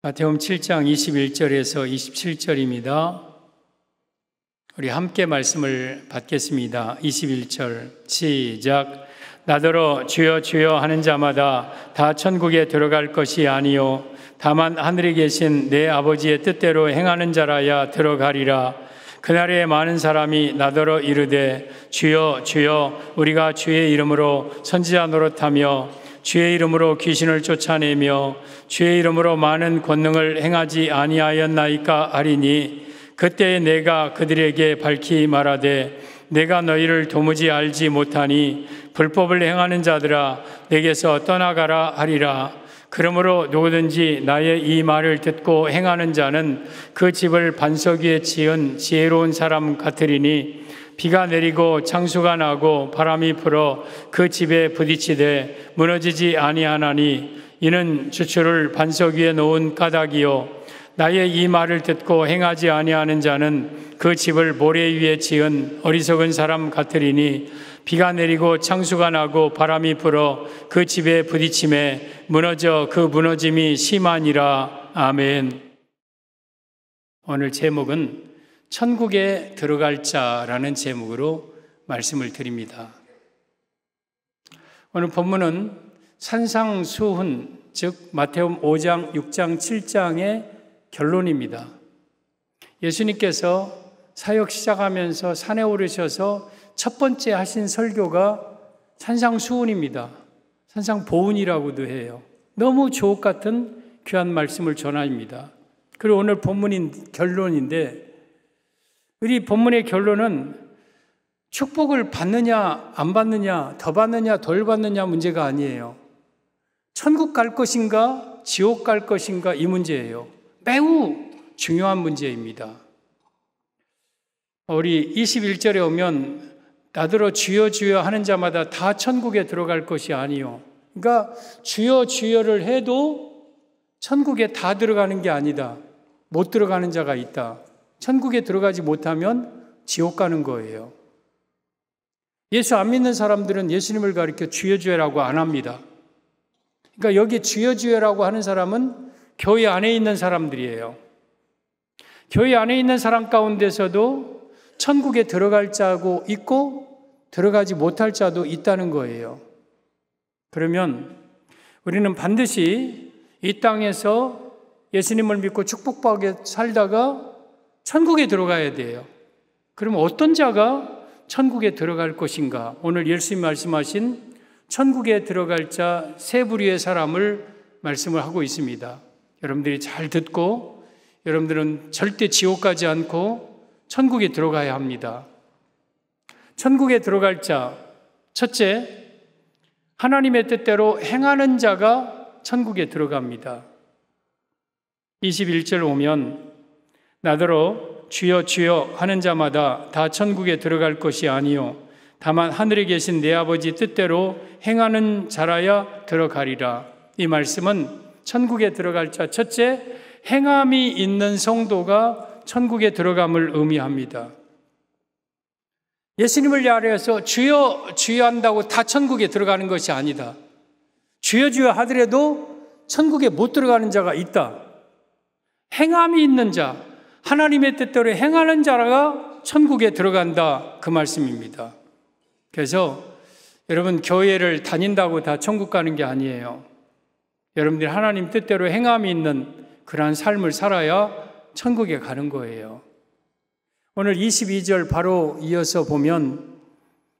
마태복음 7장 21절에서 27절입니다. 우리 함께 말씀을 받겠습니다. 21절 시작. 나더러 주여 주여 하는 자마다 다 천국에 들어갈 것이 아니요 다만 하늘에 계신 내 아버지의 뜻대로 행하는 자라야 들어가리라. 그날에 많은 사람이 나더러 이르되 주여 주여 우리가 주의 이름으로 선지자 노릇하며 주의 이름으로 귀신을 쫓아내며 주의 이름으로 많은 권능을 행하지 아니하였나이까 하리니 그때 내가 그들에게 밝히 말하되 내가 너희를 도무지 알지 못하니 불법을 행하는 자들아 내게서 떠나가라 하리라. 그러므로 누구든지 나의 이 말을 듣고 행하는 자는 그 집을 반석 위에 지은 지혜로운 사람 같으리니 비가 내리고 창수가 나고 바람이 불어 그 집에 부딪히되 무너지지 아니하나니 이는 주추를 반석 위에 놓은 까닭이요 나의 이 말을 듣고 행하지 아니하는 자는 그 집을 모래 위에 지은 어리석은 사람 같으리니 비가 내리고 창수가 나고 바람이 불어 그 집에 부딪힘에 무너져 그 무너짐이 심하니라. 아멘. 오늘 제목은 천국에 들어갈 자라는 제목으로 말씀을 드립니다. 오늘 본문은 산상수훈, 즉 마태복음 5장, 6장, 7장의 결론입니다. 예수님께서 사역 시작하면서 산에 오르셔서 첫 번째 하신 설교가 산상수훈입니다. 산상보훈이라고도 해요. 너무 주옥 같은 귀한 말씀을 전합니다. 그리고 오늘 본문인 결론인데 우리 본문의 결론은 축복을 받느냐 안 받느냐 더 받느냐 덜 받느냐 문제가 아니에요. 천국 갈 것인가 지옥 갈 것인가 이 문제예요. 매우 중요한 문제입니다. 우리 21절에 오면 나더러 주여 주여 하는 자마다 다 천국에 들어갈 것이 아니요. 그러니까 주여 주여를 해도 천국에 다 들어가는 게 아니다. 못 들어가는 자가 있다. 천국에 들어가지 못하면 지옥 가는 거예요. 예수 안 믿는 사람들은 예수님을 가리켜 주여 주여라고 안 합니다. 그러니까 여기 주여 주여라고 하는 사람은 교회 안에 있는 사람들이에요. 교회 안에 있는 사람 가운데서도 천국에 들어갈 자고 있고 들어가지 못할 자도 있다는 거예요. 그러면 우리는 반드시 이 땅에서 예수님을 믿고 축복받게 살다가 천국에 들어가야 돼요. 그럼 어떤 자가 천국에 들어갈 것인가? 오늘 예수님 말씀하신 천국에 들어갈 자 세 부류의 사람을 말씀을 하고 있습니다. 여러분들이 잘 듣고 여러분들은 절대 지옥 가지 않고 천국에 들어가야 합니다. 천국에 들어갈 자, 첫째, 하나님의 뜻대로 행하는 자가 천국에 들어갑니다. 21절 오면 나더러 주여 주여 하는 자마다 다 천국에 들어갈 것이 아니요 다만 하늘에 계신 내 아버지 뜻대로 행하는 자라야 들어가리라. 이 말씀은 천국에 들어갈 자 첫째, 행함이 있는 성도가 천국에 들어감을 의미합니다. 예수님을 아래서 주여 주여 한다고 다 천국에 들어가는 것이 아니다. 주여 주여 하더라도 천국에 못 들어가는 자가 있다. 행함이 있는 자, 하나님의 뜻대로 행하는 자가 천국에 들어간다, 그 말씀입니다. 그래서 여러분 교회를 다닌다고 다 천국 가는 게 아니에요. 여러분들이 하나님 뜻대로 행함이 있는 그러한 삶을 살아야 천국에 가는 거예요. 오늘 22절 바로 이어서 보면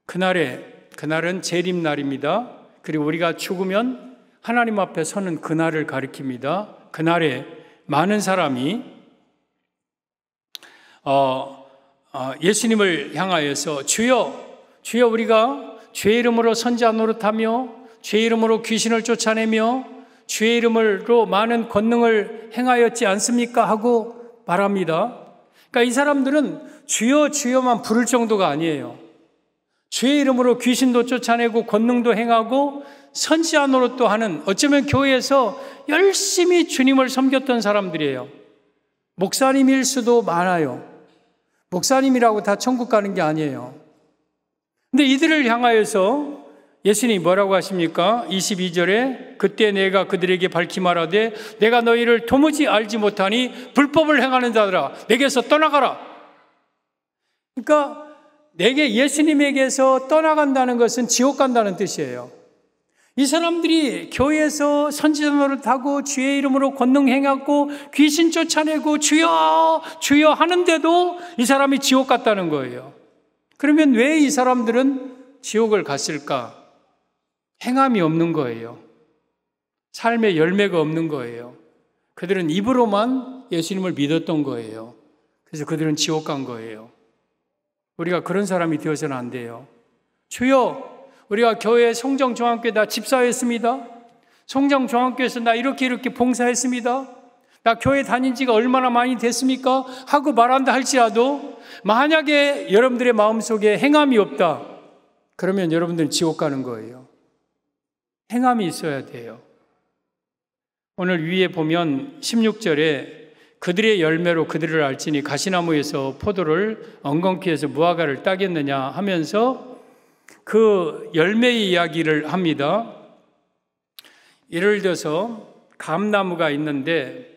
그날은 재림날입니다. 그리고 우리가 죽으면 하나님 앞에 서는 그날을 가리킵니다. 그날에 많은 사람이 예수님을 향하여서 주여 주여 우리가 주의 이름으로 선지자 노릇하며 주의 이름으로 귀신을 쫓아내며 주의 이름으로 많은 권능을 행하였지 않습니까? 하고 말합니다. 그러니까 이 사람들은 주여 주여만 부를 정도가 아니에요. 주의 이름으로 귀신도 쫓아내고 권능도 행하고 선지자 노릇도 하는, 어쩌면 교회에서 열심히 주님을 섬겼던 사람들이에요. 목사님일 수도 많아요. 목사님이라고 다 천국 가는 게 아니에요. 근데 이들을 향하여서 예수님이 뭐라고 하십니까? 22절에 그때 내가 그들에게 밝히 말하되 내가 너희를 도무지 알지 못하니 불법을 행하는 자들아 내게서 떠나가라. 그러니까 내게 예수님에게서 떠나간다는 것은 지옥 간다는 뜻이에요. 이 사람들이 교회에서 선지자 노릇하고 주의 이름으로 권능 행하고 귀신 쫓아내고 주여 주여 하는데도 이 사람이 지옥 갔다는 거예요. 그러면 왜 이 사람들은 지옥을 갔을까? 행함이 없는 거예요. 삶의 열매가 없는 거예요. 그들은 입으로만 예수님을 믿었던 거예요. 그래서 그들은 지옥 간 거예요. 우리가 그런 사람이 되어서는 안 돼요. 주여, 우리가 교회 성정중앙교회 나 집사했습니다. 성정중앙교회에서 나 이렇게 봉사했습니다. 나 교회 다닌 지가 얼마나 많이 됐습니까? 하고 말한다 할지라도 만약에 여러분들의 마음속에 행함이 없다, 그러면 여러분들은 지옥 가는 거예요. 행함이 있어야 돼요. 오늘 위에 보면 16절에 그들의 열매로 그들을 알지니 가시나무에서 포도를 엉겅퀴 해서 무화과를 따겠느냐 하면서 그 열매의 이야기를 합니다. 예를 들어서 감나무가 있는데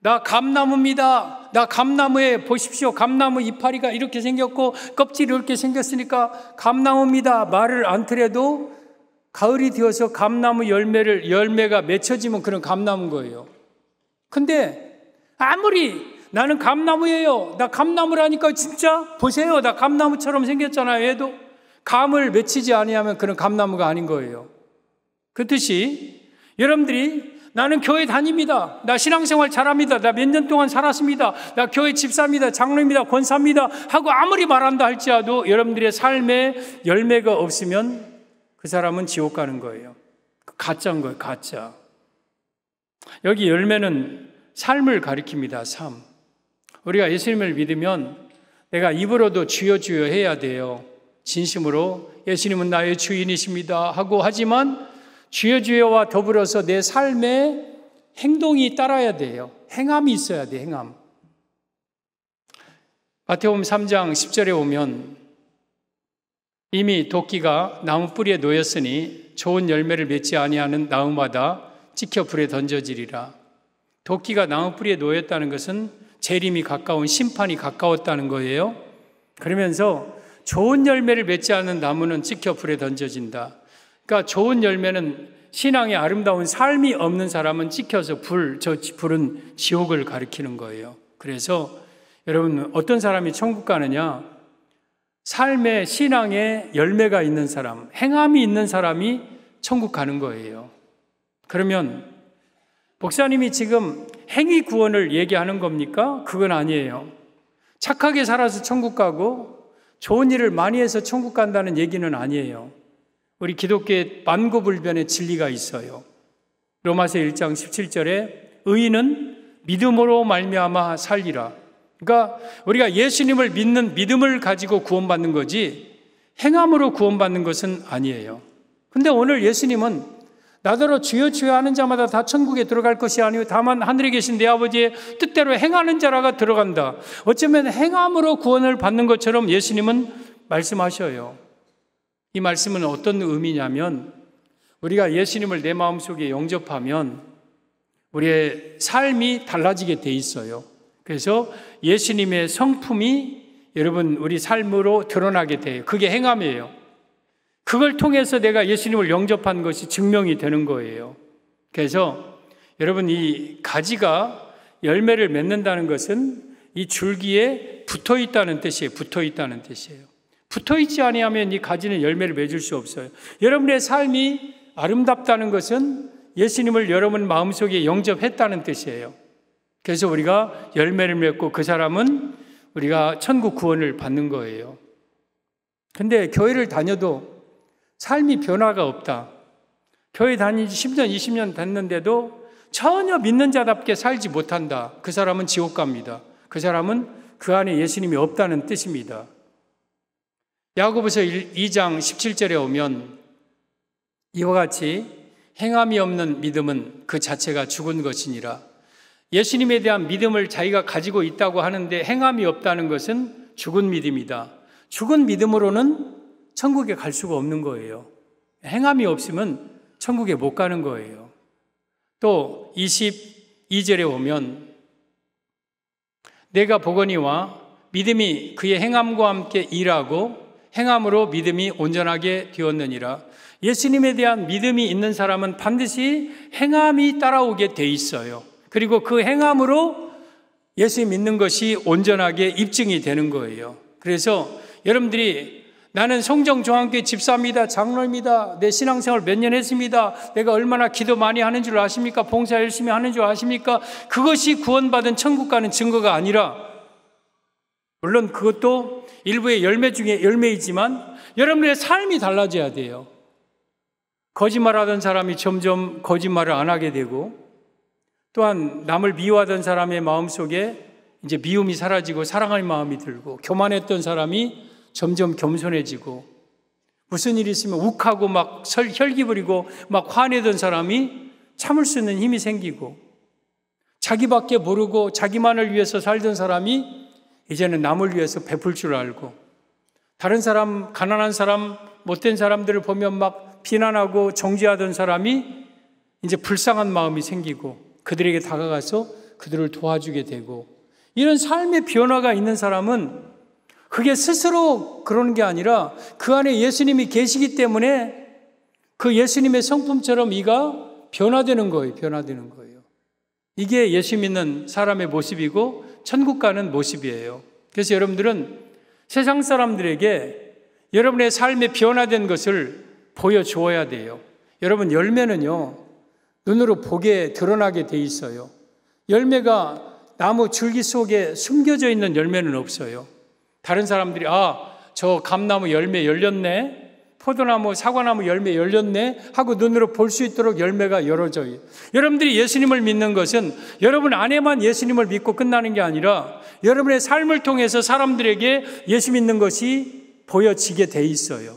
나 감나무입니다. 나 감나무에 보십시오. 감나무 이파리가 이렇게 생겼고 껍질이 이렇게 생겼으니까 감나무입니다. 말을 안 틀어도 가을이 되어서 감나무 열매가 맺혀지면 그런 감나무인 거예요. 근데 아무리 나는 감나무예요. 나 감나무라니까 진짜 보세요. 나 감나무처럼 생겼잖아요. 얘도 감을 맺히지 아니하면 그런 감나무가 아닌 거예요. 그렇듯이 여러분들이 나는 교회 다닙니다. 나 신앙생활 잘합니다. 나 몇 년 동안 살았습니다. 나 교회 집사입니다. 장로입니다. 권사입니다. 하고 아무리 말한다 할지라도 여러분들의 삶에 열매가 없으면 그 사람은 지옥 가는 거예요. 가짜인 거예요. 가짜. 여기 열매는 삶을 가리킵니다. 삶. 우리가 예수님을 믿으면 내가 입으로도 주여 주여 해야 돼요. 진심으로 예수님은 나의 주인이십니다 하고 하지만 주여 주여와 더불어서 내 삶에 행동이 따라야 돼요. 행함이 있어야 돼. 행함. 마태복음 3장 10절에 오면 이미 도끼가 나무 뿌리에 놓였으니 좋은 열매를 맺지 아니하는 나무마다 찍혀 불에 던져지리라. 도끼가 나무 뿌리에 놓였다는 것은 재림이 가까운 심판이 가까웠다는 거예요. 그러면서 좋은 열매를 맺지 않는 나무는 찍혀 불에 던져진다. 그러니까 좋은 열매는 신앙의 아름다운 삶이 없는 사람은 찍혀서 저 불은 지옥을 가리키는 거예요. 그래서 여러분 어떤 사람이 천국 가느냐? 삶의 신앙에 열매가 있는 사람, 행함이 있는 사람이 천국 가는 거예요. 그러면 목사님이 지금 행위 구원을 얘기하는 겁니까? 그건 아니에요. 착하게 살아서 천국 가고 좋은 일을 많이 해서 천국 간다는 얘기는 아니에요. 우리 기독교에 만고불변의 진리가 있어요. 로마서 1장 17절에 의인은 믿음으로 말미암아 살리라. 그러니까 우리가 예수님을 믿는 믿음을 가지고 구원받는 거지 행함으로 구원받는 것은 아니에요. 근데 오늘 예수님은 나더러 주여 주여 하는 자마다 다 천국에 들어갈 것이 아니요 다만 하늘에 계신 내 아버지의 뜻대로 행하는 자라가 들어간다. 어쩌면 행함으로 구원을 받는 것처럼 예수님은 말씀하셔요. 이 말씀은 어떤 의미냐면 우리가 예수님을 내 마음속에 영접하면 우리의 삶이 달라지게 돼 있어요. 그래서 예수님의 성품이 여러분 우리 삶으로 드러나게 돼요. 그게 행함이에요. 그걸 통해서 내가 예수님을 영접한 것이 증명이 되는 거예요. 그래서 여러분 이 가지가 열매를 맺는다는 것은 이 줄기에 붙어 있다는 뜻이에요. 붙어 있다는 뜻이에요. 붙어 있지 아니하면 이 가지는 열매를 맺을 수 없어요. 여러분의 삶이 아름답다는 것은 예수님을 여러분 마음속에 영접했다는 뜻이에요. 그래서 우리가 열매를 맺고 그 사람은 우리가 천국 구원을 받는 거예요. 근데 교회를 다녀도 삶이 변화가 없다. 교회 다닌 지 10년, 20년 됐는데도 전혀 믿는 자답게 살지 못한다. 그 사람은 지옥 갑니다. 그 사람은 그 안에 예수님이 없다는 뜻입니다. 야고보서 2장 17절에 오면 이와 같이 행함이 없는 믿음은 그 자체가 죽은 것이니라. 예수님에 대한 믿음을 자기가 가지고 있다고 하는데 행함이 없다는 것은 죽은 믿음이다. 죽은 믿음으로는 천국에 갈 수가 없는 거예요. 행함이 없으면 천국에 못 가는 거예요. 또 22절에 보면 내가 보거니와 믿음이 그의 행함과 함께 일하고 행함으로 믿음이 온전하게 되었느니라. 예수님에 대한 믿음이 있는 사람은 반드시 행함이 따라오게 돼 있어요. 그리고 그 행함으로 예수 믿는 것이 온전하게 입증이 되는 거예요. 그래서 여러분들이 나는 성정종합교회 집사입니다, 장로입니다, 내 신앙생활 몇 년 했습니다, 내가 얼마나 기도 많이 하는 줄 아십니까, 봉사 열심히 하는 줄 아십니까, 그것이 구원받은 천국 가는 증거가 아니라, 물론 그것도 일부의 열매 중에 열매이지만 여러분의 삶이 달라져야 돼요. 거짓말하던 사람이 점점 거짓말을 안 하게 되고, 또한 남을 미워하던 사람의 마음속에 이제 미움이 사라지고 사랑할 마음이 들고, 교만했던 사람이 점점 겸손해지고, 무슨 일이 있으면 욱하고 막 혈기 부리고 막 화내던 사람이 참을 수 있는 힘이 생기고, 자기밖에 모르고 자기만을 위해서 살던 사람이 이제는 남을 위해서 베풀 줄 알고, 다른 사람, 가난한 사람, 못된 사람들을 보면 막 비난하고 정죄하던 사람이 이제 불쌍한 마음이 생기고 그들에게 다가가서 그들을 도와주게 되고, 이런 삶의 변화가 있는 사람은 그게 스스로 그러는 게 아니라 그 안에 예수님이 계시기 때문에 그 예수님의 성품처럼 이가 변화되는 거예요. 변화되는 거예요. 이게 예수 믿는 사람의 모습이고 천국 가는 모습이에요. 그래서 여러분들은 세상 사람들에게 여러분의 삶에 변화된 것을 보여주어야 돼요. 여러분, 열매는요, 눈으로 보게 드러나게 돼 있어요. 열매가 나무 줄기 속에 숨겨져 있는 열매는 없어요. 다른 사람들이 저 감나무 열매 열렸네, 포도나무, 사과나무 열매 열렸네 하고 눈으로 볼 수 있도록 열매가 열어져요. 여러분들이 예수님을 믿는 것은 여러분 안에만 예수님을 믿고 끝나는 게 아니라 여러분의 삶을 통해서 사람들에게 예수 믿는 것이 보여지게 돼 있어요.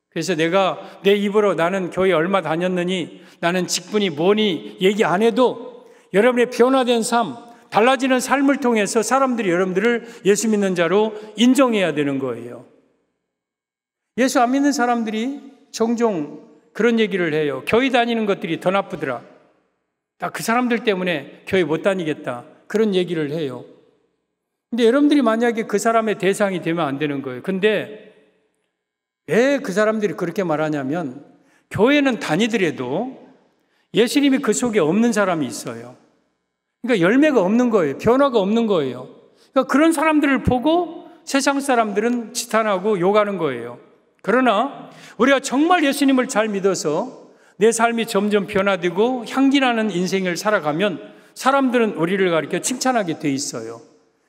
그래서 내가 내 입으로 나는 교회 얼마 다녔느니, 나는 직분이 뭐니 얘기 안 해도 여러분의 변화된 삶, 달라지는 삶을 통해서 사람들이 여러분들을 예수 믿는 자로 인정해야 되는 거예요. 예수 안 믿는 사람들이 종종 그런 얘기를 해요. 교회 다니는 것들이 더 나쁘더라. 나 그 사람들 때문에 교회 못 다니겠다. 그런 얘기를 해요. 근데 여러분들이 만약에 그 사람의 대상이 되면 안 되는 거예요. 근데 왜 그 사람들이 그렇게 말하냐면, 교회는 다니더라도 예수님이 그 속에 없는 사람이 있어요. 그러니까 열매가 없는 거예요. 변화가 없는 거예요. 그러니까 그런 사람들을 보고 세상 사람들은 지탄하고 욕하는 거예요. 그러나 우리가 정말 예수님을 잘 믿어서 내 삶이 점점 변화되고 향기나는 인생을 살아가면 사람들은 우리를 가리켜 칭찬하게 돼 있어요.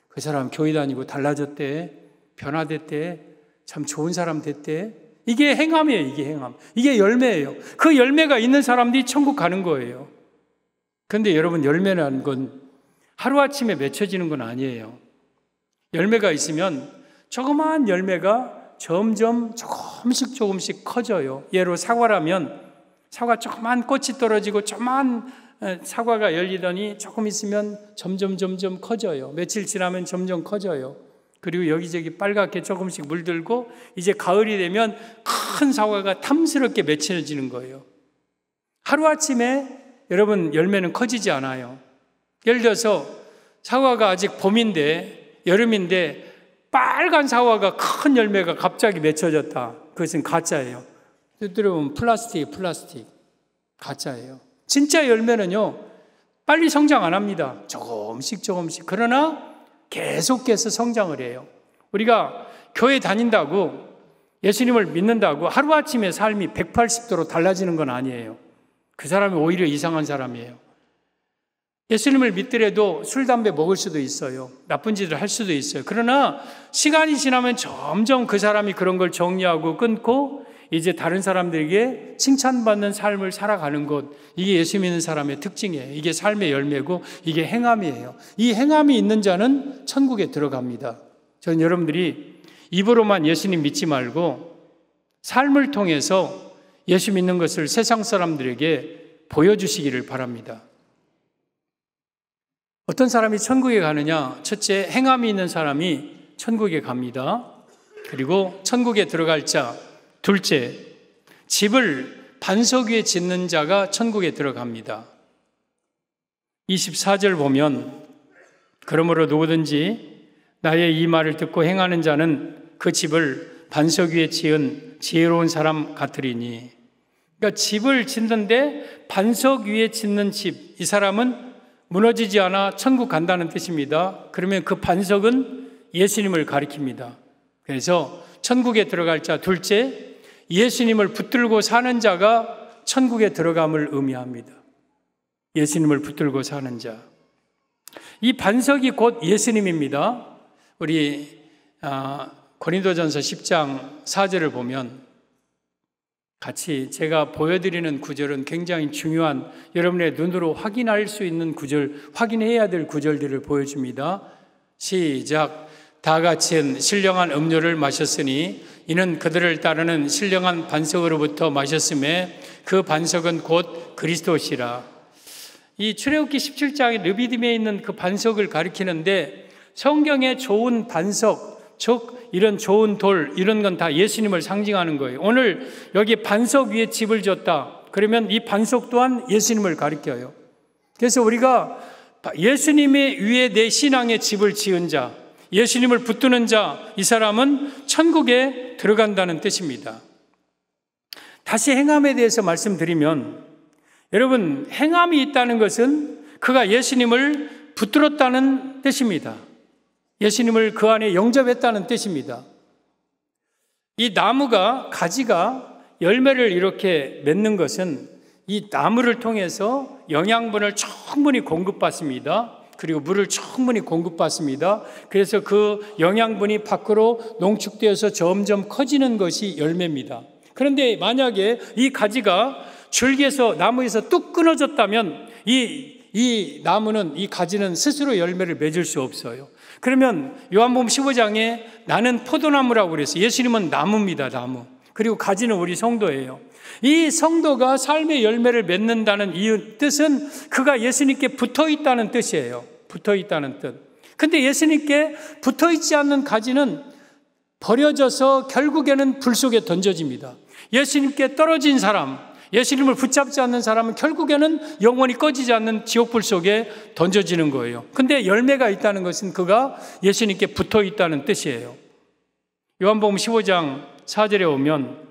그 사람 교회 다니고 달라졌대, 변화됐대, 참 좋은 사람 됐대. 이게 행함이에요. 이게 행함. 이게 열매예요. 그 열매가 있는 사람들이 천국 가는 거예요. 그런데 여러분, 열매라는 건 하루아침에 맺혀지는 건 아니에요. 열매가 있으면 조그마한 열매가 점점 조금씩 커져요. 예로 사과라면 사과 조그만 꽃이 떨어지고 조그만 사과가 열리더니 조금 있으면 점점 커져요. 며칠 지나면 점점 커져요. 그리고 여기저기 빨갛게 조금씩 물들고 이제 가을이 되면 큰 사과가 탐스럽게 맺혀지는 거예요. 하루아침에 여러분 열매는 커지지 않아요. 예를 들어서 사과가 아직 봄인데, 여름인데 빨간 사과가 큰 열매가 갑자기 맺혀졌다. 그것은 가짜예요. 여러분, 플라스틱 가짜예요. 진짜 열매는요, 빨리 성장 안 합니다. 조금씩. 그러나 계속해서 성장을 해요. 우리가 교회 다닌다고, 예수님을 믿는다고 하루아침에 삶이 180도로 달라지는 건 아니에요. 그 사람이 오히려 이상한 사람이에요. 예수님을 믿더라도 술, 담배 먹을 수도 있어요. 나쁜 짓을 할 수도 있어요. 그러나 시간이 지나면 점점 그 사람이 그런 걸 정리하고 끊고 이제 다른 사람들에게 칭찬받는 삶을 살아가는 것, 이게 예수 믿는 사람의 특징이에요. 이게 삶의 열매고 이게 행함이에요. 이 행함이 있는 자는 천국에 들어갑니다. 저는 여러분들이 입으로만 예수님 믿지 말고 삶을 통해서 예수 믿는 것을 세상 사람들에게 보여주시기를 바랍니다. 어떤 사람이 천국에 가느냐? 첫째, 행함이 있는 사람이 천국에 갑니다. 그리고 천국에 들어갈 자. 둘째, 집을 반석 위에 짓는 자가 천국에 들어갑니다. 24절 보면 그러므로 누구든지 나의 이 말을 듣고 행하는 자는 그 집을 반석 위에 지은 지혜로운 사람 같으리니. 그러니까 집을 짓는데 반석 위에 짓는 집, 이 사람은 무너지지 않아 천국 간다는 뜻입니다. 그러면 그 반석은 예수님을 가리킵니다. 그래서 천국에 들어갈 자, 둘째, 예수님을 붙들고 사는 자가 천국에 들어감을 의미합니다. 예수님을 붙들고 사는 자. 이 반석이 곧 예수님입니다. 우리 고린도전서 10장 4절을 보면 같이 제가 보여드리는 구절은 굉장히 중요한, 여러분의 눈으로 확인할 수 있는 구절, 확인해야 될 구절들을 보여줍니다. 시작. 다 같이는 신령한 음료를 마셨으니 이는 그들을 따르는 신령한 반석으로부터 마셨음에 그 반석은 곧 그리스도시라. 이 출애굽기 17장에 르비딤에 있는 그 반석을 가리키는데 성경의 좋은 반석, 즉 이런 좋은 돌, 이런 건 다 예수님을 상징하는 거예요. 오늘 여기 반석 위에 집을 지었다. 그러면 이 반석 또한 예수님을 가리켜요. 그래서 우리가 예수님의 위에 내 신앙의 집을 지은 자, 예수님을 붙드는 자, 이 사람은 천국에 들어간다는 뜻입니다. 다시 행함에 대해서 말씀드리면, 여러분, 행함이 있다는 것은 그가 예수님을 붙들었다는 뜻입니다. 예수님을 그 안에 영접했다는 뜻입니다. 이 나무가, 가지가 열매를 이렇게 맺는 것은 이 나무를 통해서 영양분을 충분히 공급받습니다. 그리고 물을 충분히 공급받습니다. 그래서 그 영양분이 밖으로 농축되어서 점점 커지는 것이 열매입니다. 그런데 만약에 이 가지가 줄기에서, 나무에서 뚝 끊어졌다면 이 나무는, 이 가지는 스스로 열매를 맺을 수 없어요. 그러면 요한복음 15장에 나는 포도나무라고 그랬어요. 예수님은 나무입니다, 나무. 그리고 가지는 우리 성도예요. 이 성도가 삶의 열매를 맺는다는 이유, 뜻은 그가 예수님께 붙어 있다는 뜻이에요. 붙어 있다는 뜻. 근데 예수님께 붙어 있지 않는 가지는 버려져서 결국에는 불 속에 던져집니다. 예수님께 떨어진 사람, 예수님을 붙잡지 않는 사람은 결국에는 영원히 꺼지지 않는 지옥불 속에 던져지는 거예요. 근데 열매가 있다는 것은 그가 예수님께 붙어 있다는 뜻이에요. 요한복음 15장 4절에 오면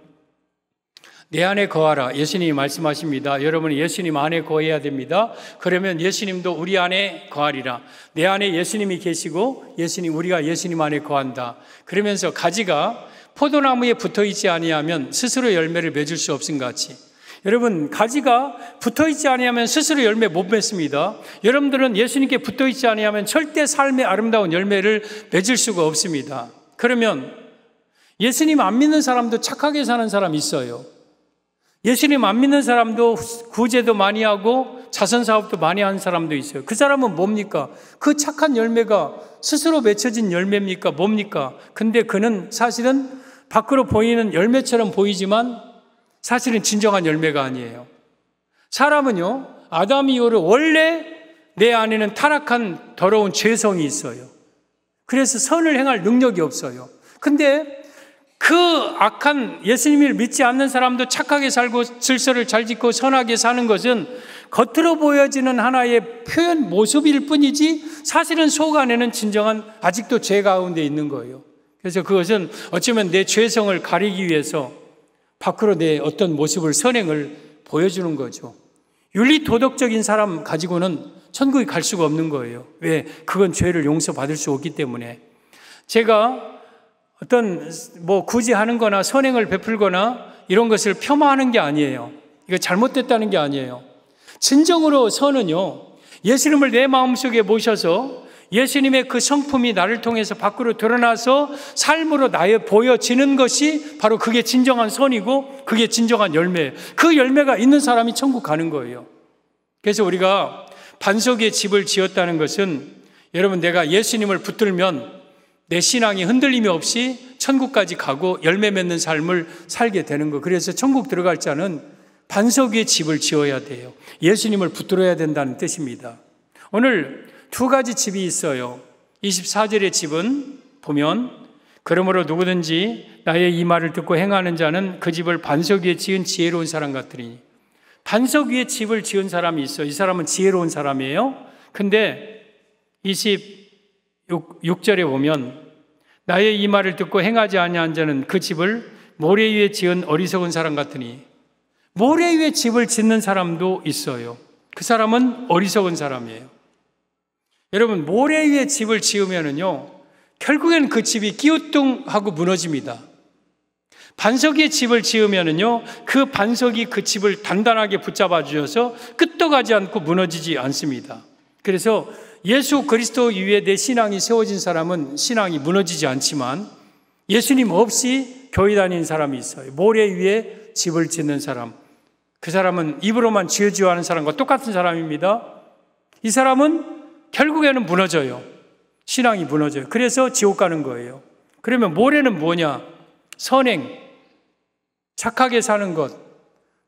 내 안에 거하라. 예수님이 말씀하십니다. 여러분은 예수님 안에 거해야 됩니다. 그러면 예수님도 우리 안에 거하리라. 내 안에 예수님이 계시고 우리가 예수님 안에 거한다. 그러면서 가지가 포도나무에 붙어 있지 아니하면 스스로 열매를 맺을 수 없음 같이, 여러분, 가지가 붙어 있지 아니하면 스스로 열매 못 맺습니다. 여러분들은 예수님께 붙어 있지 아니하면 절대 삶의 아름다운 열매를 맺을 수가 없습니다. 그러면 예수님 안 믿는 사람도 착하게 사는 사람 있어요. 예수님 안 믿는 사람도 구제도 많이 하고 자선사업도 많이 하는 사람도 있어요. 그 사람은 뭡니까? 그 착한 열매가 스스로 맺혀진 열매입니까? 뭡니까? 근데 그는 사실은 밖으로 보이는 열매처럼 보이지만 사실은 진정한 열매가 아니에요. 사람은요, 아담 이후로 원래 내 안에는 타락한 더러운 죄성이 있어요. 그래서 선을 행할 능력이 없어요. 근데 그 악한, 예수님을 믿지 않는 사람도 착하게 살고 질서를 잘 지키고 선하게 사는 것은 겉으로 보여지는 하나의 표현 모습일 뿐이지 사실은 속 안에는 진정한 아직도 죄 가운데 있는 거예요. 그래서 그것은 어쩌면 내 죄성을 가리기 위해서 밖으로 내 어떤 모습을, 선행을 보여주는 거죠. 윤리도덕적인 사람 가지고는 천국에 갈 수가 없는 거예요. 왜? 그건 죄를 용서받을 수 없기 때문에. 제가 어떤 구제하는 거나 선행을 베풀거나 이런 것을 폄하하는 게 아니에요. 이거 잘못됐다는 게 아니에요. 진정으로 선은요, 예수님을 내 마음속에 모셔서 예수님의 그 성품이 나를 통해서 밖으로 드러나서 삶으로 나에 보여지는 것이 바로 그게 진정한 선이고 그게 진정한 열매예요. 그 열매가 있는 사람이 천국 가는 거예요. 그래서 우리가 반석 위에 집을 지었다는 것은, 여러분, 내가 예수님을 붙들면 내 신앙이 흔들림이 없이 천국까지 가고 열매 맺는 삶을 살게 되는 거. 그래서 천국 들어갈 자는 반석 위에 집을 지어야 돼요. 예수님을 붙들어야 된다는 뜻입니다. 오늘 두 가지 집이 있어요. 24절의 집은 보면 그러므로 누구든지 나의 이 말을 듣고 행하는 자는 그 집을 반석 위에 지은 지혜로운 사람 같으니. 반석 위에 집을 지은 사람이 있어요. 이 사람은 지혜로운 사람이에요. 근데 26절에 보면 나의 이 말을 듣고 행하지 아니한 자는 그 집을 모래 위에 지은 어리석은 사람 같으니, 모래 위에 집을 짓는 사람도 있어요. 그 사람은 어리석은 사람이에요. 여러분, 모래 위에 집을 지으면은요, 결국에는 그 집이 끼우뚱하고 무너집니다. 반석 위에 집을 지으면은요, 그 반석이 그 집을 단단하게 붙잡아 주셔서 끄떡하지 않고 무너지지 않습니다. 그래서 예수 그리스도 위에 내 신앙이 세워진 사람은 신앙이 무너지지 않지만, 예수님 없이 교회 다니는 사람이 있어요. 모래 위에 집을 짓는 사람. 그 사람은 입으로만 지어지어 하는 사람과 똑같은 사람입니다. 이 사람은 결국에는 무너져요. 신앙이 무너져요. 그래서 지옥 가는 거예요. 그러면 모래는 뭐냐? 선행, 착하게 사는 것,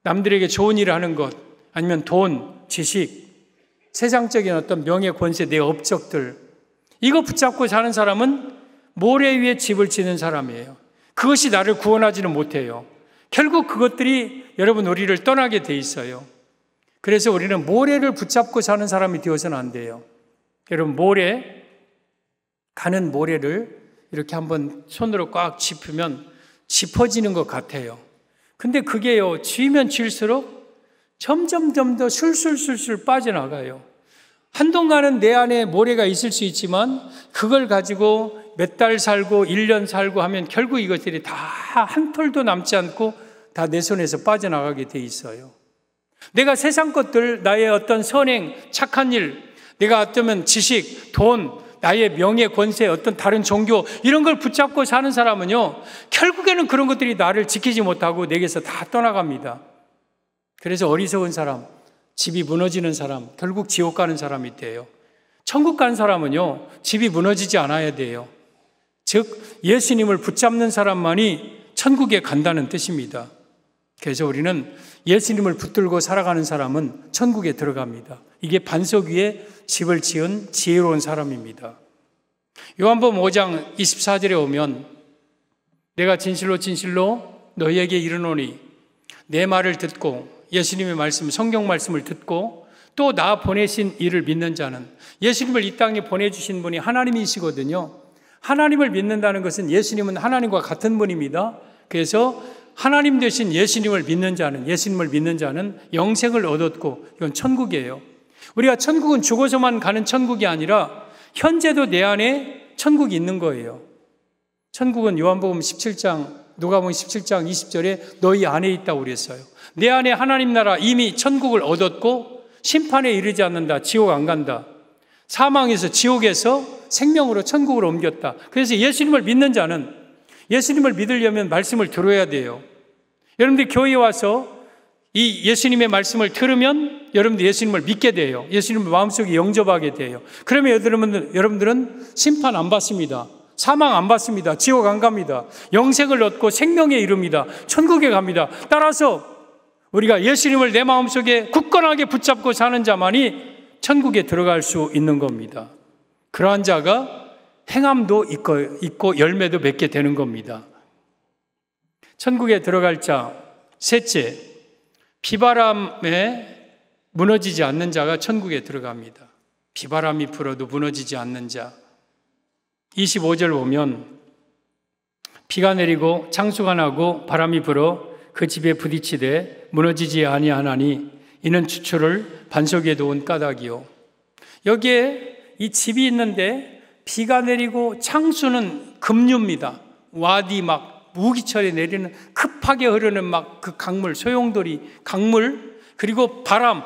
남들에게 좋은 일을 하는 것, 아니면 돈, 지식, 세상적인 어떤 명예, 권세, 내 업적들, 이거 붙잡고 사는 사람은 모래 위에 집을 짓는 사람이에요. 그것이 나를 구원하지는 못해요. 결국 그것들이 여러분 우리를 떠나게 돼 있어요. 그래서 우리는 모래를 붙잡고 사는 사람이 되어서는 안 돼요. 여러분, 가는 모래를 이렇게 한번 손으로 꽉 짚으면 짚어지는 것 같아요. 근데 그게요, 쥐면 쥐일수록 점점 더 술술 빠져나가요. 한동안은 내 안에 모래가 있을 수 있지만 그걸 가지고 몇 달 살고 1년 살고 하면 결국 이것들이 다 한 톨도 남지 않고 다 내 손에서 빠져나가게 돼 있어요. 내가 세상 것들, 나의 어떤 선행, 착한 일, 내가 어쩌면 지식, 돈, 나의 명예, 권세, 어떤 다른 종교, 이런 걸 붙잡고 사는 사람은요, 결국에는 그런 것들이 나를 지키지 못하고 내게서 다 떠나갑니다. 그래서 어리석은 사람, 집이 무너지는 사람, 결국 지옥 가는 사람이 돼요. 천국 가는 사람은요, 집이 무너지지 않아야 돼요. 즉, 예수님을 붙잡는 사람만이 천국에 간다는 뜻입니다. 그래서 우리는 예수님을 붙들고 살아가는 사람은 천국에 들어갑니다. 이게 반석 위에 집을 지은 지혜로운 사람입니다. 요한복음 5장 24절에 오면 내가 진실로 너희에게 이르노니 내 말을 듣고 예수님의 말씀, 성경 말씀을 듣고 또 나 보내신 이를 믿는 자는, 예수님을 이 땅에 보내주신 분이 하나님이시거든요. 하나님을 믿는다는 것은 예수님은 하나님과 같은 분입니다. 그래서 하나님 되신 예수님을 믿는 자는 영생을 얻었고, 이건 천국이에요. 우리가 천국은 죽어서만 가는 천국이 아니라 현재도 내 안에 천국이 있는 거예요. 천국은 누가복음 17장 20절에 너희 안에 있다고 그랬어요. 내 안에 하나님 나라, 이미 천국을 얻었고 심판에 이르지 않는다. 지옥 안 간다. 사망에서, 지옥에서 생명으로 천국으로 옮겼다. 그래서 예수님을 믿는 자는, 예수님을 믿으려면 말씀을 들어야 돼요. 여러분들 교회에 와서 이 예수님의 말씀을 들으면 여러분들 예수님을 믿게 돼요. 예수님을 마음속에 영접하게 돼요. 그러면 여러분들은 심판 안 받습니다. 사망 안 받습니다. 지옥 안 갑니다. 영생을 얻고 생명에 이릅니다. 천국에 갑니다. 따라서 우리가 예수님을 내 마음속에 굳건하게 붙잡고 사는 자만이 천국에 들어갈 수 있는 겁니다. 그러한 자가 행함도 있고 열매도 맺게 되는 겁니다. 천국에 들어갈 자, 셋째, 비바람에 무너지지 않는 자가 천국에 들어갑니다. 비바람이 불어도 무너지지 않는 자. 25절 보면 비가 내리고 창수가 나고 바람이 불어 그 집에 부딪히되 무너지지 아니하나니 이는 추출을 반석 위에 놓은 까닭이요. 여기에 이 집이 있는데 비가 내리고 창수는 급류입니다. 와디 막 우기철에 내리는 급하게 흐르는 막 그 강물, 소용돌이 강물, 그리고 바람,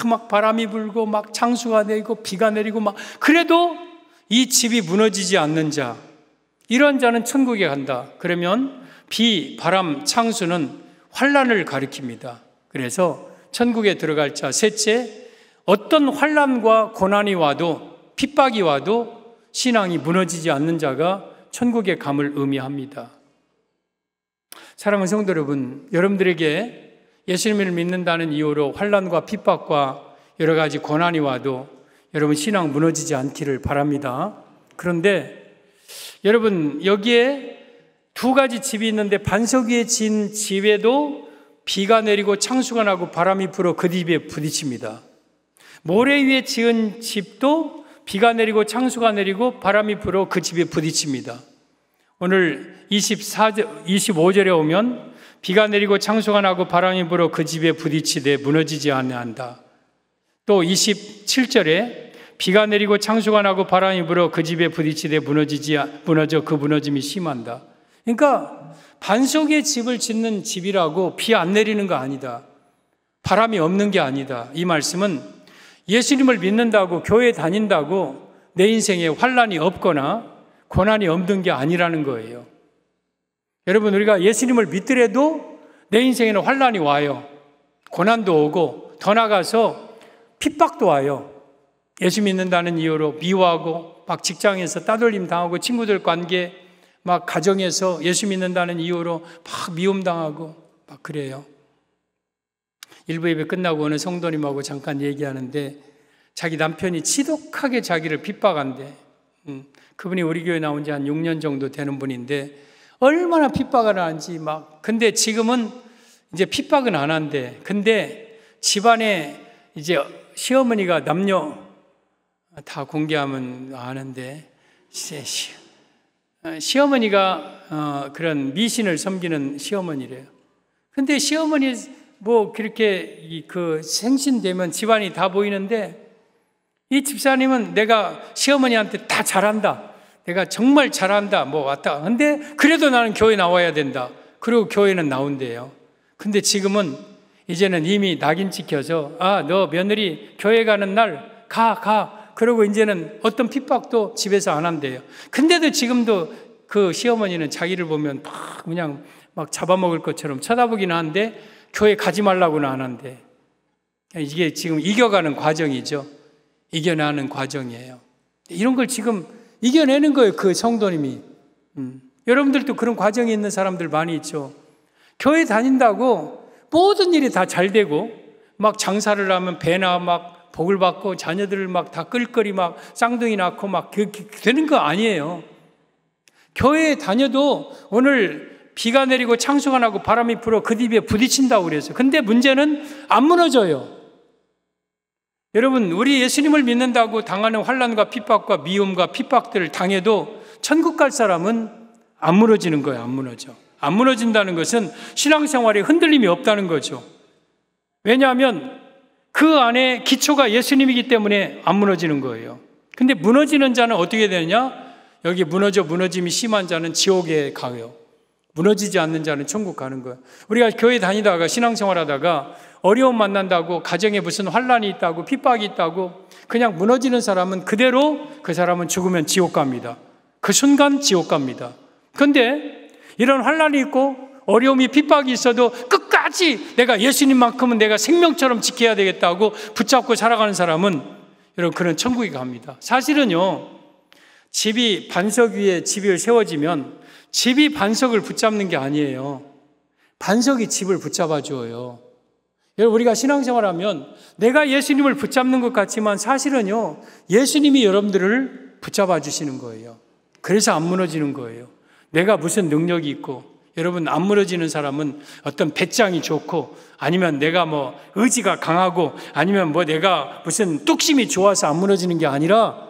막 바람이 불고 막 창수가 내리고 비가 내리고 막, 그래도 이 집이 무너지지 않는 자, 이런 자는 천국에 간다. 그러면 비, 바람, 창수는 환난을 가리킵니다. 그래서 천국에 들어갈 자, 셋째, 어떤 환난과 고난이 와도, 핍박이 와도 신앙이 무너지지 않는 자가 천국에 감을 의미합니다. 사랑하는 성도 여러분, 여러분들에게 예수님을 믿는다는 이유로 환난과 핍박과 여러 가지 고난이 와도 여러분 신앙 무너지지 않기를 바랍니다. 그런데 여러분, 여기에 두 가지 집이 있는데 반석 위에 지은 집에도 비가 내리고 창수가 나고 바람이 불어 그 집에 부딪힙니다. 모래 위에 지은 집도 비가 내리고 창수가 내리고 바람이 불어 그 집에 부딪힙니다. 오늘 25절에 오면 비가 내리고 창수가 나고 바람이 불어 그 집에 부딪히되 무너지지 아니한다. 또 27절에 비가 내리고 창수가 나고 바람이 불어 그 집에 부딪히되 무너져 그 무너짐이 심한다. 그러니까 반석의 집을 짓는 집이라고 비 안 내리는 거 아니다. 바람이 없는 게 아니다. 이 말씀은 예수님을 믿는다고 교회 다닌다고 내 인생에 환난이 없거나 고난이 없는 게 아니라는 거예요. 여러분, 우리가 예수님을 믿더라도 내 인생에는 환난이 와요. 고난도 오고 더 나아가서 핍박도 와요. 예수 믿는다는 이유로 미워하고 막 직장에서 따돌림 당하고 친구들 관계 막 가정에서 예수 믿는다는 이유로 막 미움당하고 막 그래요. 일부 예배 끝나고 어느 성도님하고 잠깐 얘기하는데 자기 남편이 지독하게 자기를 핍박한대. 그분이 우리 교회 나온 지 한 6년 정도 되는 분인데 얼마나 핍박을 하는지 막. 근데 지금은 이제 핍박은 안 한대. 근데 집안에 이제 시어머니가 남녀 다 공개하면 아는데 시어머니가 그런 미신을 섬기는 시어머니래요. 근데 시어머니 뭐 그렇게 그 생신되면 집안이 다 보이는데 이 집사님은 내가 시어머니한테 다 잘한다. 내가 정말 잘한다. 뭐 왔다. 근데 그래도 나는 교회 나와야 된다. 그리고 교회는 나온대요. 근데 지금은 이제는 이미 낙인 찍혀서 너 며느리 교회 가는 날 가. 그리고 이제는 어떤 핍박도 집에서 안 한대요. 근데도 지금도 그 시어머니는 자기를 보면 막 그냥 막 잡아먹을 것처럼 쳐다보긴 하는데 교회 가지 말라고는 안 한대. 이게 지금 이겨가는 과정이죠. 이겨내는 과정이에요. 이런 걸 지금 이겨내는 거예요. 그 성도님이. 여러분들도 그런 과정이 있는 사람들 많이 있죠. 교회 다닌다고 모든 일이 다 잘 되고 막 장사를 하면 배나 막 복을 받고 자녀들을 막 다 끌거리 막 쌍둥이 낳고 막 되는 거 아니에요. 교회에 다녀도 오늘 비가 내리고 창수가 나고 바람이 불어 그 집에 부딪힌다고 그랬어요. 근데 문제는 안 무너져요. 여러분, 우리 예수님을 믿는다고 당하는 환난과 핍박과 미움과 핍박들을 당해도 천국 갈 사람은 안 무너지는 거예요. 안 무너져. 안 무너진다는 것은 신앙생활에 흔들림이 없다는 거죠. 왜냐하면 그 안에 기초가 예수님이기 때문에 안 무너지는 거예요. 근데 무너지는 자는 어떻게 되느냐? 여기 무너짐이 심한 자는 지옥에 가요. 무너지지 않는 자는 천국 가는 거예요. 우리가 교회 다니다가 신앙생활하다가 어려움 만난다고 가정에 무슨 환난이 있다고 핍박이 있다고 그냥 무너지는 사람은 그대로 그 사람은 죽으면 지옥 갑니다. 그 순간 지옥 갑니다. 그런데 이런 환난이 있고 어려움이 핍박이 있어도 끝까지 내가 예수님만큼은 내가 생명처럼 지켜야 되겠다고 붙잡고 살아가는 사람은 여러분 그런 천국에 갑니다. 사실은요, 집이 반석 위에 집이 세워지면 집이 반석을 붙잡는 게 아니에요. 반석이 집을 붙잡아 줘요. 여러분, 우리가 신앙생활하면 내가 예수님을 붙잡는 것 같지만 사실은요, 예수님이 여러분들을 붙잡아 주시는 거예요. 그래서 안 무너지는 거예요. 내가 무슨 능력이 있고, 여러분 안 무너지는 사람은 어떤 배짱이 좋고 아니면 내가 뭐 의지가 강하고 아니면 뭐 내가 무슨 뚝심이 좋아서 안 무너지는 게 아니라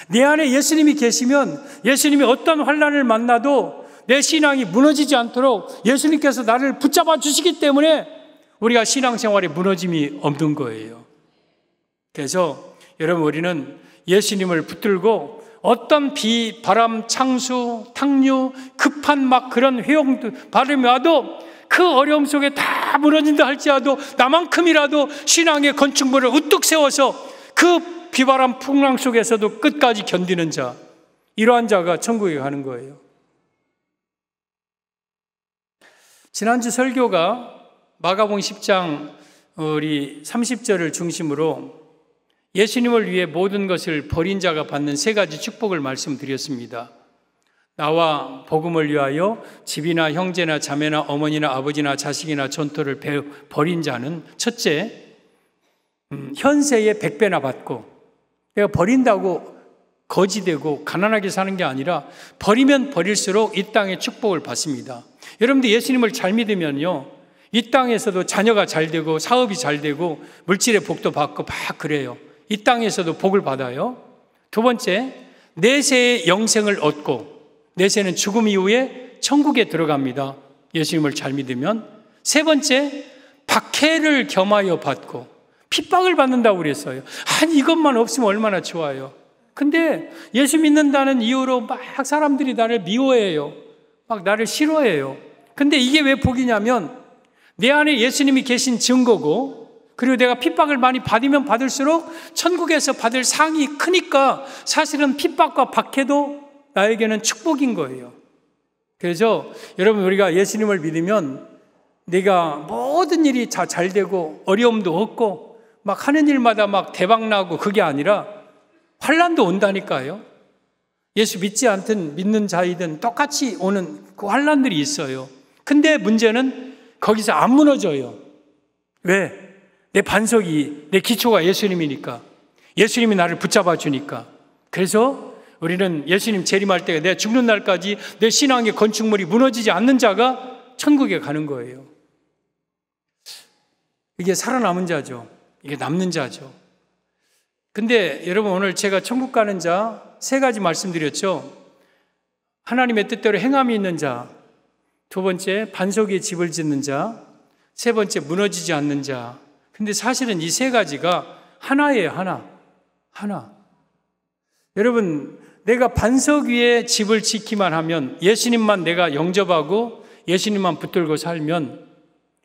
내 안에 예수님이 계시면 예수님이 어떤 환난을 만나도 내 신앙이 무너지지 않도록 예수님께서 나를 붙잡아 주시기 때문에 우리가 신앙생활에 무너짐이 없는 거예요. 그래서 여러분, 우리는 예수님을 붙들고 어떤 비, 바람, 창수, 탕류, 급한 막 그런 회용 바람이 와도 그 어려움 속에 다 무너진다 할지라도 나만큼이라도 신앙의 건축물을 우뚝 세워서 그 비바람 풍랑 속에서도 끝까지 견디는 자, 이러한 자가 천국에 가는 거예요. 지난주 설교가 마가복음 10장 우리 30절을 중심으로 예수님을 위해 모든 것을 버린 자가 받는 세 가지 축복을 말씀드렸습니다. 나와 복음을 위하여 집이나 형제나 자매나 어머니나 아버지나 자식이나 전토를 버린 자는 첫째, 현세에 100배나 받고, 내가 버린다고 거지되고 가난하게 사는 게 아니라 버리면 버릴수록 이 땅의 축복을 받습니다. 여러분들 예수님을 잘 믿으면요, 이 땅에서도 자녀가 잘 되고 사업이 잘 되고 물질의 복도 받고 막 그래요. 이 땅에서도 복을 받아요. 두 번째, 내세의 영생을 얻고, 내세는 죽음 이후에 천국에 들어갑니다. 예수님을 잘 믿으면. 세 번째, 박해를 겸하여 받고 핍박을 받는다고 그랬어요. 아니, 이것만 없으면 얼마나 좋아요. 근데 예수 믿는다는 이유로 막 사람들이 나를 미워해요. 막 나를 싫어해요. 근데 이게 왜 복이냐면 내 안에 예수님이 계신 증거고, 그리고 내가 핍박을 많이 받으면 받을수록 천국에서 받을 상이 크니까 사실은 핍박과 박해도 나에게는 축복인 거예요. 그래서 여러분, 우리가 예수님을 믿으면 내가 모든 일이 다 잘 되고 어려움도 없고 막 하는 일마다 막 대박 나고 그게 아니라 환난도 온다니까요. 예수 믿지 않든 믿는 자이든 똑같이 오는 그 환난들이 있어요. 근데 문제는 거기서 안 무너져요. 왜? 내 반석이, 내 기초가 예수님이니까. 예수님이 나를 붙잡아 주니까. 그래서 우리는 예수님 재림할 때 내가 죽는 날까지 내 신앙의 건축물이 무너지지 않는 자가 천국에 가는 거예요. 이게 살아남은 자죠. 이게 남는 자죠. 근데 여러분, 오늘 제가 천국 가는 자 세 가지 말씀드렸죠. 하나님의 뜻대로 행함이 있는 자, 두 번째 반석 위에 집을 짓는 자, 세 번째 무너지지 않는 자. 근데 사실은 이 세 가지가 하나예요. 하나. 여러분, 내가 반석 위에 집을 짓기만 하면, 예수님만 내가 영접하고 예수님만 붙들고 살면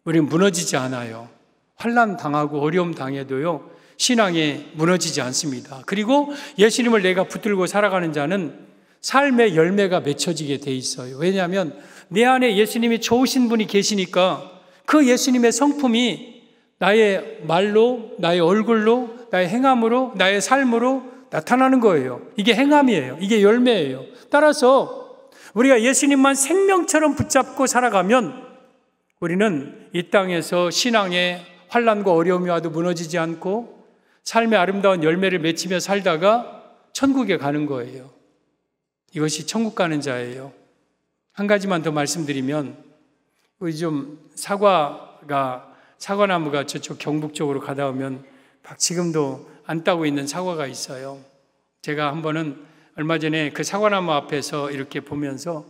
우리는 무너지지 않아요. 환난 당하고 어려움 당해도요, 신앙에 무너지지 않습니다. 그리고 예수님을 내가 붙들고 살아가는 자는 삶의 열매가 맺혀지게 돼 있어요. 왜냐하면 내 안에 예수님이 좋으신 분이 계시니까 그 예수님의 성품이 나의 말로, 나의 얼굴로, 나의 행함으로, 나의 삶으로 나타나는 거예요. 이게 행함이에요. 이게 열매예요. 따라서 우리가 예수님만 생명처럼 붙잡고 살아가면 우리는 이 땅에서 신앙의 환난과 어려움이 와도 무너지지 않고 삶의 아름다운 열매를 맺히며 살다가 천국에 가는 거예요. 이것이 천국 가는 자예요. 한 가지만 더 말씀드리면, 우리 좀 사과나무가 저쪽 경북 쪽으로 가다 오면 지금도 안 따고 있는 사과가 있어요. 제가 한 번은 얼마 전에 그 사과나무 앞에서 이렇게 보면서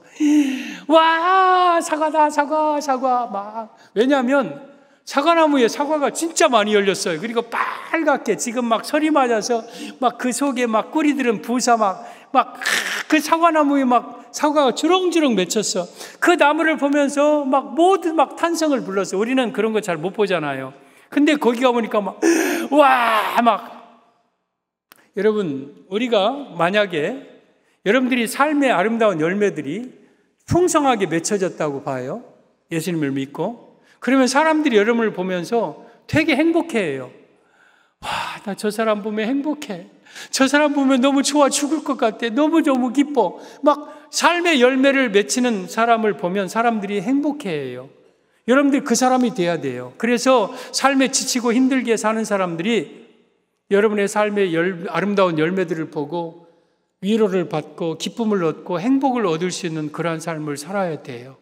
와, 사과다, 사과 막. 왜냐하면 사과나무에 사과가 진짜 많이 열렸어요. 그리고 빨갛게 지금 막 설이 맞아서 막 그 속에 막 뿌리들은 부사 막 그 사과나무에 막 사과가 주렁주렁 맺혔어. 그 나무를 보면서 막 모두 막 탄성을 불렀어요. 우리는 그런 거 잘 못 보잖아요. 근데 거기 가보니까 여러분, 우리가 만약에 여러분들이 삶의 아름다운 열매들이 풍성하게 맺혀졌다고 봐요. 예수님을 믿고. 그러면 사람들이 여러분을 보면서 되게 행복해해요. 나 저 사람 보면 행복해. 저 사람 보면 너무 좋아 죽을 것 같아. 너무 기뻐. 막 삶의 열매를 맺히는 사람을 보면 사람들이 행복해해요. 여러분들이 그 사람이 돼야 돼요. 그래서 삶에 지치고 힘들게 사는 사람들이 여러분의 삶의 아름다운 열매들을 보고 위로를 받고 기쁨을 얻고 행복을 얻을 수 있는 그러한 삶을 살아야 돼요.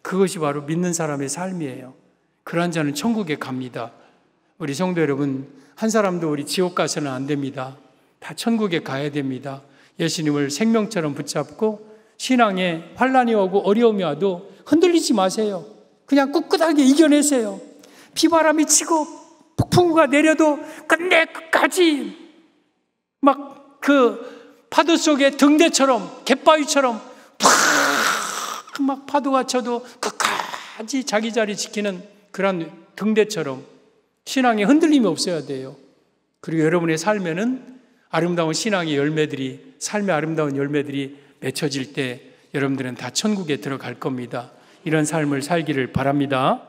그것이 바로 믿는 사람의 삶이에요. 그러한 자는 천국에 갑니다. 우리 성도 여러분, 한 사람도 우리 지옥 가서는 안 됩니다. 다 천국에 가야 됩니다. 예수님을 생명처럼 붙잡고 신앙에 환난이 오고 어려움이 와도 흔들리지 마세요. 그냥 꿋꿋하게 이겨내세요. 비바람이 치고 폭풍우가 내려도 끝까지 막 그 파도 속에 등대처럼 갯바위처럼 막 파도가 쳐도 끝까지 자기 자리 지키는 그런 등대처럼 신앙에 흔들림이 없어야 돼요. 그리고 여러분의 삶에는 아름다운 신앙의 열매들이, 삶의 아름다운 열매들이 맺혀질 때 여러분들은 다 천국에 들어갈 겁니다. 이런 삶을 살기를 바랍니다.